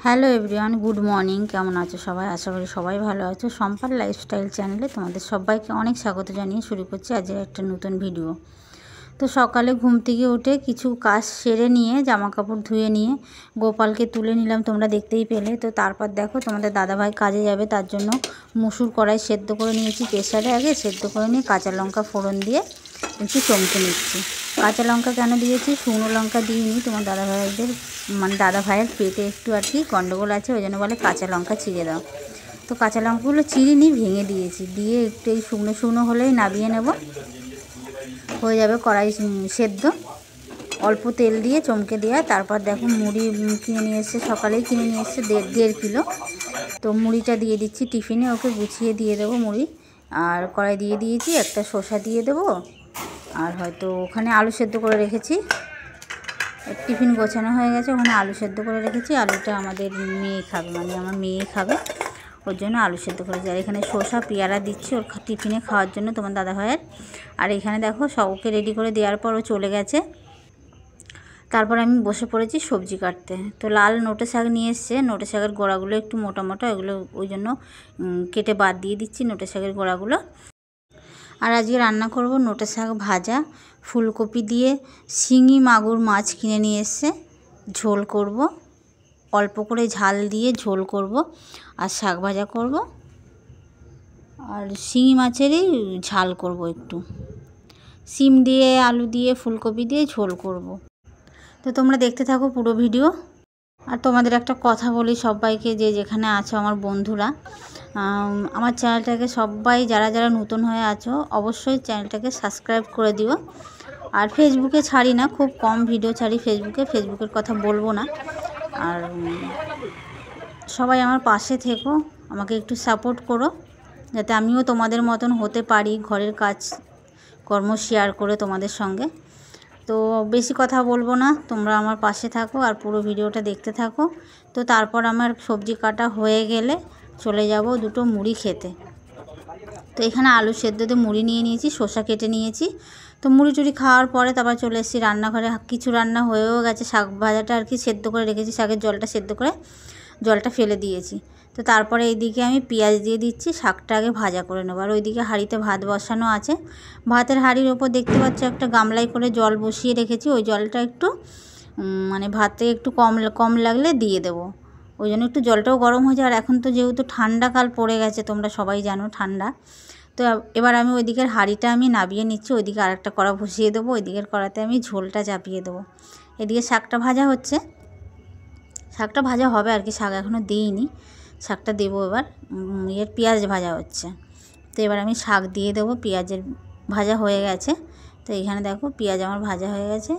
Hello everyone, good morning. কেমন আছো সবাই? আশা করি সবাই ভালো আছো। সম্পার লাইফস্টাইল চ্যানেলে তোমাদের সবাইকে অনেক স্বাগত জানিয়ে শুরু করছি আজকের একটা নতুন ভিডিও। তো সকালে ঘুম থেকে উঠে কিছু কাজ সেরে নিয়ে জামা কাপড় ধুয়ে নিয়ে গোপালকে তুলে নিলাম, তোমরা দেখতেই পেলে। তো তারপর দেখো তোমাদের দাদাভাই কাজে যাবে, তার জন্য মুসুর কড়াই সেদ্ধ করে নিয়েছি প্রেসারে। আগে সেদ্ধ করে নিয়ে কাঁচা লঙ্কা ফোড়ন দিয়ে একটু চমকে নিচ্ছি। কাঁচা লঙ্কা কেন দিয়েছি, শুকনো লঙ্কা দিইনি। তোমার দাদা ভাইয়ের পেটে একটু আর কি গন্ডগোল আছে, ওই জন্য বলে কাঁচা লঙ্কা চিড়ে দাও। তো কাঁচা লঙ্কাগুলো চিড়িনি, ভেঙে দিয়েছি। দিয়ে একটু এই শুকনো শুকনো হলেই নামিয়ে নেব, হয়ে যাবে কড়াই সেদ্ধ। অল্প তেল দিয়ে চমকে দেওয়া। তারপর দেখো মুড়ি কিনে নিয়ে এসছে, সকালেই কিনে নিয়ে এসছে 1.5 কিলো। তো মুড়িটা দিয়ে দিচ্ছি টিফিনে, ওকে গুছিয়ে দিয়ে দেবো মুড়ি। আর কড়াই দিয়ে দিয়েছি, একটা শসা দিয়ে দেবো। আর হয়তো ওখানে আলু সেদ্ধ করে রেখেছি, টিফিন গোছানো হয়ে গেছে, ওখানে আলু সেদ্ধ করে রেখেছি। আলুটা আমাদের মেয়ে খাবে, মানে আমার মেয়ে খাবে, ওর জন্য আলু সেদ্ধ করেছি। আর এখানে শসা পেয়ারা দিচ্ছি ওর টিফিনে খাওয়ার জন্য তোমার দাদা ভাইয়ের। আর এখানে দেখো সবকে রেডি করে দেওয়ার পর ও চলে গেছে। তারপর আমি বসে পড়েছি সবজি কাটতে। তো লাল নোটে শাক নিয়ে এসছে, নোটে শাকের গোড়াগুলো একটু মোটা মোটা, ওইগুলো ওই জন্য কেটে বাদ দিয়ে দিচ্ছি নোটে শাকের গোড়াগুলো। আর আজকে রান্না করব নোটে শাক ভাজা, ফুলকপি দিয়ে শিঙি মাগুর মাছ কিনে নিয়ে এসছে, ঝোল করব, অল্প করে ঝাল দিয়ে ঝোল করব। আর শাক ভাজা করব, আর শিঙি মাছেরই ঝাল করব, একটু সিম দিয়ে আলু দিয়ে ফুলকপি দিয়ে ঝোল করব। তো তোমরা দেখতে থাকো পুরো ভিডিও। আর তোমাদের একটা কথা বলি সবাইকে, যে যেখানে আছো আমার বন্ধুরা, আমার চ্যানেলটাকে সবাই যারা যারা নতুন হয়ে আছো অবশ্যই চ্যানেলটাকে সাবস্ক্রাইব করে দিও। আর ফেসবুকে ছাড়ি না, খুব কম ভিডিও ছাড়ি ফেসবুকের কথা বলবো না। আর সবাই আমার পাশে থেকো, আমাকে একটু সাপোর্ট করো, যাতে আমিও তোমাদের মতন হতে পারি, ঘরের কাজ কর্ম শেয়ার করে তোমাদের সঙ্গে। তো বেশি কথা বলবো না, তোমরা আমার পাশে থাকো আর পুরো ভিডিওটা দেখতে থাকো। তো তারপর আমার সবজি কাটা হয়ে গেলে চলে যাব দুটো মুড়ি খেতে। তো এখানে আলু সেদ্ধ দিয়ে মুড়ি নিয়ে নিয়েছি, শসা কেটে নিয়েছি। তো মুড়ি টুড়ি খাওয়ার পরে তারপর চলে এসেছি রান্নাঘরে। কিছু রান্না হয়েও গেছে, শাক ভাজাটা আর কি সেদ্ধ করে রেখেছি, শাকের জলটা সেদ্ধ করে জলটা ফেলে দিয়েছি। তো তারপরে এইদিকে আমি পেঁয়াজ দিয়ে দিচ্ছি, শাকটা আগে ভাজা করে নেবো। আর ওইদিকে হাঁড়িতে ভাত বসানো আছে, ভাতের হাঁড়ির ওপর দেখতে পাচ্ছ একটা গামলায় করে জল বসিয়ে রেখেছি। ওই জলটা একটু মানে ভাতে একটু কম লাগলে দিয়ে দেবো, ওই জন্য একটু জলটাও গরম হয়ে যায়। আর এখন তো যেহেতু ঠান্ডাকাল পড়ে গেছে, তোমরা সবাই জানো ঠান্ডা। তো এবার আমি ওই দিকের হাঁড়িটা আমি নাবিয়ে নিচ্ছি, ওইদিকে আরেকটা কড়া বসিয়ে দেবো, ওই দিকের কড়াতে আমি ঝোলটা চাপিয়ে দেবো। এদিকে শাকটা ভাজা হচ্ছে, শাকটা ভাজা হবে আর কি, শাক এখনও দিইনি, শাকটা দেবো এবার। পেঁয়াজ ভাজা হচ্ছে, তো এবার আমি শাক দিয়ে দেবো। পেঁয়াজের ভাজা হয়ে গেছে, তো এখানে দেখো পেঁয়াজ আমার ভাজা হয়ে গেছে,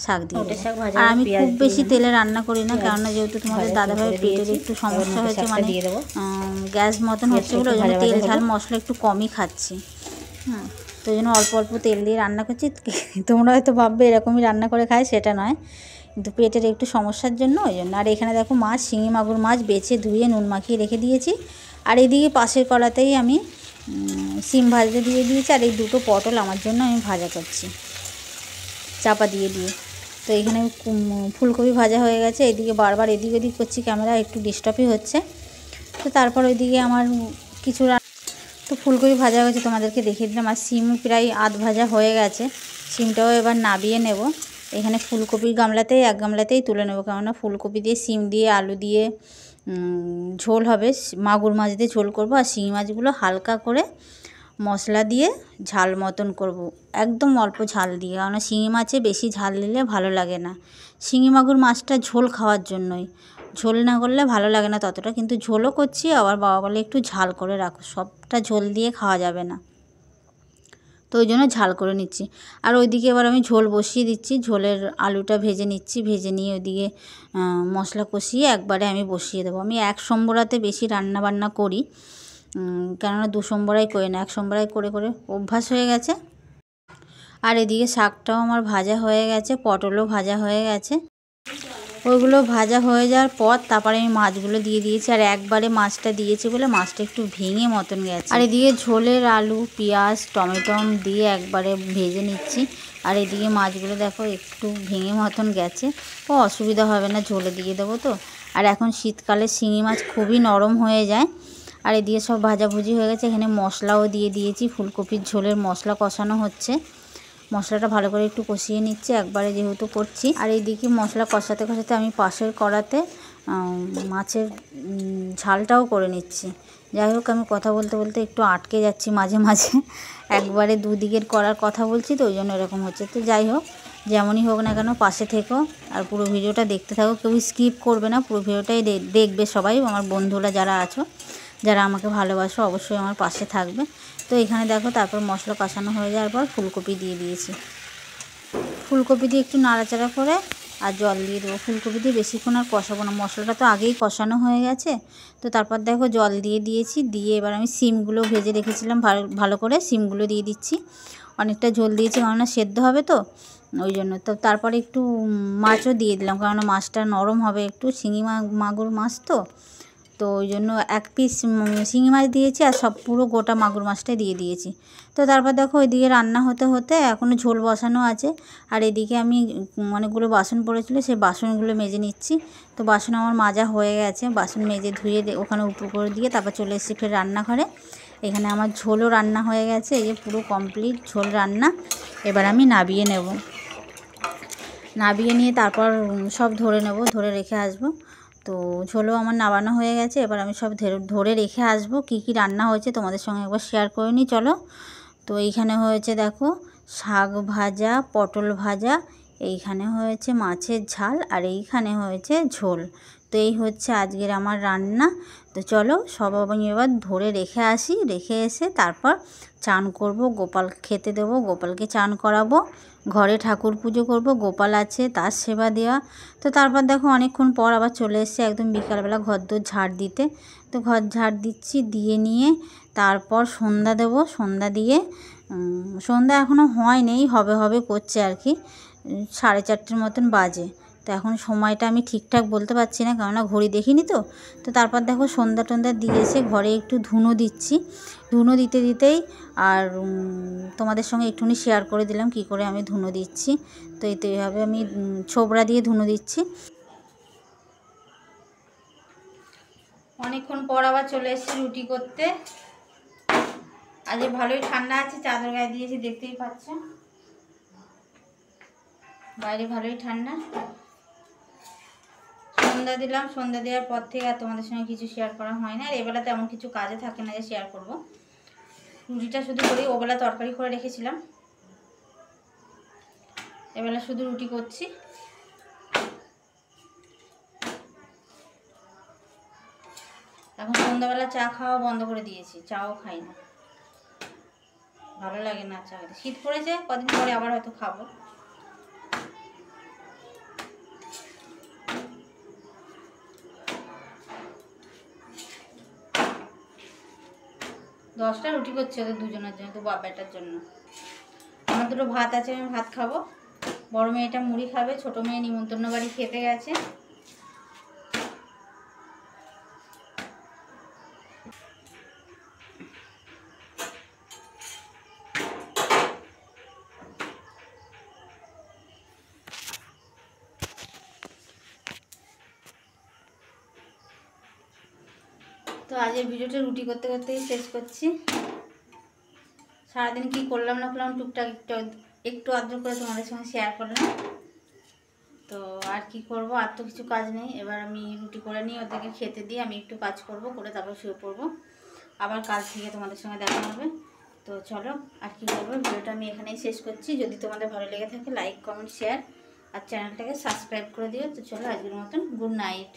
শাক দিয়ে দেবো। আর আমি খুব বেশি তেলে রান্না করি না, কেননা যেহেতু তোমাদের দাদাভাইয়ের পেটের একটু সমস্যা হয়েছে, মানে গ্যাস মতন হচ্ছে বলে, ওই জন্য তেল ঝাল মশলা একটু কমই খাচ্ছি। তো ওই জন্য অল্প অল্প তেল দিয়ে রান্না করছি। তোমরা হয়তো ভাববে এরকমই রান্না করে খায়, সেটা নয়, কিন্তু পেটের একটু সমস্যার জন্য ওই জন্য। আর এখানে দেখো মাছ, শিঙি মাগুর মাছ বেছে ধুয়ে নুন মাখিয়ে রেখে দিয়েছি। আর এদিকে পাশের কড়াতেই আমি সিম ভাজতে দিয়ে দিয়েছি। আর এই দুটো পটল আমার জন্য আমি ভাজা করছি চাপা দিয়ে দিয়ে। তো এখানে ফুলকপি ভাজা হয়ে গেছে, এদিকে বারবার এদিক ওদিক করছি, ক্যামেরা একটু ডিস্টার্বই হচ্ছে। তো তারপর ওইদিকে আমার কিছু তো ফুলকপি ভাজা হয়েছে, তোমাদেরকে দেখিয়ে দিলাম। আর সিম প্রায় আধ ভাজা হয়ে গেছে, সিমটাও এবার নাবিয়ে নেব। এখানে ফুলকপির গামলাতেই এক গামলাতেই তুলে নেব, কেননা ফুলকপি দিয়ে সিম দিয়ে আলু দিয়ে ঝোল হবে, মাগুর মাছ দিয়ে ঝোল করব। আর শিঙি মাছগুলো হালকা করে মশলা দিয়ে ঝাল মতন করব, একদম অল্প ঝাল দিয়ে, কেননা শিঙি মাছে বেশি ঝাল দিলে ভালো লাগে না। শিঙি মাগুর মাছটা ঝোল খাওয়ার জন্যই, ঝোল না করলে ভালো লাগে না ততটা, কিন্তু ঝোলও করছি। আবার বাবা বলে একটু ঝাল করে রাখো, সবটা ঝোল দিয়ে খাওয়া যাবে না, তো ওই জন্য ঝাল করে নিচ্ছি। আর ওইদিকে এবার আমি ঝোল বসিয়ে দিচ্ছি, ঝোলের আলুটা ভেজে নিচ্ছি, ভেজে নিয়ে ওইদিকে মশলা কষিয়ে একবারে আমি বসিয়ে দেবো। আমি এক সম্বরাতে বেশি রান্না বান্না করি, কেননা 2 সম্বরাই করি না, 1 সম্বরাই করে করে অভ্যাস হয়ে গেছে। আর এদিকে শাকটাও আমার ভাজা হয়ে গেছে, পটলও ভাজা হয়ে গেছে। ওইগুলো ভাজা হয়ে যাওয়ার পর তারপরে আমি মাছগুলো দিয়ে দিয়েছি। আর একবারে মাছটা দিয়েছি বলে মাছটা একটু ভেঙে মতন গেছে। আর এদিকে ঝোলের আলু পেঁয়াজ টমেটো দিয়ে একবারে ভেজে নিচ্ছি। আর এদিকে মাছগুলো দেখো একটু ভেঙে মতন গেছে, ও অসুবিধা হবে না, ঝোলে দিয়ে দেবো তো। আর এখন শীতকালে শিঙি মাছ খুবই নরম হয়ে যায়। আর এদিকে সব ভাজাভুজি হয়ে গেছে, এখানে মশলাও দিয়ে দিয়েছি, ফুলকপির ঝোলের মশলা কষানো হচ্ছে। মশলাটা ভালো করে একটু কষিয়ে নিচ্ছি একবারে যেহেতু করছি। আর এইদিকে মশলা কষাতে কষাতে আমি পাশের কড়াতে মাছের ঝালটাও করে নিচ্ছি। যাই হোক, আমি কথা বলতে বলতে একটু আটকে যাচ্ছি মাঝে মাঝে, একবারে দুদিকের করার কথা বলছি তো ওই জন্য এরকম হচ্ছে। তো যাই হোক, যেমনই হোক না কেন পাশে থেকো আর পুরো ভিডিওটা দেখতে থাকো, কেউ স্কিপ করবে না, পুরো ভিডিওটাই দেখবে সবাই। আমার বন্ধুরা যারা আছো, যারা আমাকে ভালোবাসো, অবশ্যই আমার পাশে থাকবে। তো এখানে দেখো, তারপর মশলা কষানো হয়ে যাওয়ার পর ফুলকপি দিয়ে দিয়েছি। ফুলকপি দিয়ে একটু নাড়াচাড়া করে আর জল দিয়ে দেবো। ফুলকপি দিয়ে বেশিক্ষণ আর কষাবো না, মশলাটা তো আগেই কষানো হয়ে গেছে। তো তারপর দেখো জল দিয়ে দিয়েছি, দিয়ে এবার আমি সিমগুলো ভেজে রেখেছিলাম ভালো করে, সিমগুলো দিয়ে দিচ্ছি। অনেকটা ঝোল দিয়েছি, কেননা সেদ্ধ হবে তো ওই জন্য। তো তারপরে একটু মাছও দিয়ে দিলাম, কেননা মাছটা নরম হবে একটু, শিঙি মাগুর মাছ তো ওই জন্য 1 পিস শিঙি মাছ দিয়েছি, আর সব পুরো গোটা মাগুর মাছটাই দিয়ে দিয়েছি। তো তারপর দেখো ওইদিকে রান্না হতে হতে এখনও ঝোল বসানো আছে। আর এদিকে আমি অনেকগুলো বাসন পড়েছিল, সেই বাসনগুলো মেজে নিচ্ছি। তো বাসন আমার মাজা হয়ে গেছে, বাসন মেজে ধুয়ে ওখানে উপর করে দিয়ে তারপর চলে এসেছি ফের রান্নাঘরে। এখানে আমার ঝোলও রান্না হয়ে গেছে, এই যে পুরো কমপ্লিট ঝোল রান্না। এবার আমি নাবিয়ে নেব, নাবিয়ে নিয়ে তারপর সব ধরে নেব, ধরে রেখে আসবো। তো ঝোলও আমার নাবানো হয়ে গেছে, এবার আমি সব ধরে রেখে আসবো। কি কি রান্না হয়েছে তোমাদের সঙ্গে একবার শেয়ার করে নিই, চলো। তো এইখানে হয়েছে দেখো শাক ভাজা, পটল ভাজা, এইখানে হয়েছে মাছের ঝাল, আর এইখানে হয়েছে ঝোল। তো এই হচ্ছে আজকের আমার রান্না। তো চলো সব আমি এবার ধরে রেখে আসি, রেখে এসে তারপর চান করব, গোপাল খেতে দেবো, গোপালকে চান করাবো, ঘরে ঠাকুর পুজো করব, গোপাল আছে তার সেবা দেওয়া। তো তারপর দেখো অনেকক্ষণ পর আবার চলে এসেছে একদম বিকালবেলা ঘরদোর ঝাড় দিতে। তো ঘর ঝাড় দিচ্ছি, দিয়ে নিয়ে তারপর সন্ধ্যা দেবো, সন্ধ্যা দিয়ে সন্ধ্যা এখনও হয়নি, হবে হবে করছে আর কি, 4:30 মতন বাজে। তো এখন সময়টা আমি ঠিকঠাক বলতে পারছি না, কেননা ঘড়ি দেখিনি তো। তো তারপর দেখো সন্ধ্যা টন্ধ্যা দিয়ে এসে ঘরে একটু ধুনো দিচ্ছি, ধুনো দিতে দিতেই আর তোমাদের সঙ্গে একটুখানি শেয়ার করে দিলাম কি করে আমি ধুনো দিচ্ছি। তো এইভাবে আমি ছোবড়া দিয়ে ধুনো দিচ্ছি। অনেকক্ষণ পর আবার চলে এসেছি রুটি করতে। আজ ভালোই ঠান্ডা আছে, চাদর গায়ে দিয়েছি, দেখতেই পাচ্ছেন বাইরে ভালোই ঠান্ডা। সন্ধ্যা দিলাম, সন্ধ্যা দেওয়ার পর থেকে আর তোমাদের সঙ্গে কিছু শেয়ার করা হয় না। আর এবেলা তেমন কিছু কাজে থাকে না যে শেয়ার করব, রুটিটা শুধু করি, ওবেলা তরকারি করে রেখেছিলাম, এবেলা শুধু রুটি করছি। এখন সন্ধ্যাবেলা চা খাওয়া বন্ধ করে দিয়েছি, চাও খাই না, ভালো লাগে না চা খেতে। শীত পড়েছে, কদিন পরে আবার হয়তো খাবো। দশটা রুটি করছি ওদের দুজনের জন্য, তো বাপ বেটার জন্য। আমার দুটো ভাত আছে, আমি ভাত খাবো, বড় মেয়েটা মুড়ি খাবে, ছোট মেয়ে নিমন্ত্রণ বাড়ি খেতে গেছে। তো আজকের ভিডিওটা রুটি করতে করতেই শেষ করছি। সারাদিন কি করলাম না করলাম টুকটাক একটু একটু আদ্র করে তোমাদের সঙ্গে শেয়ার করলাম। তো আর কি করব, আর তো কিছু কাজ নেই। এবার আমি রুটি করে নিই, ওদেরকে খেতে দিয়ে আমি একটু কাজ করব, করে তারপর শুয়ে পড়বো। আবার কাল থেকে তোমাদের সঙ্গে দেখা হবে। তো চলো, আর কি বলবো, ভিডিওটা আমি এখানেই শেষ করছি। যদি তোমাদের ভালো লেগে থাকে লাইক কমেন্ট শেয়ার আর চ্যানেলটাকে সাবস্ক্রাইব করে দিও। তো চলো, আজকের মতন গুড নাইট।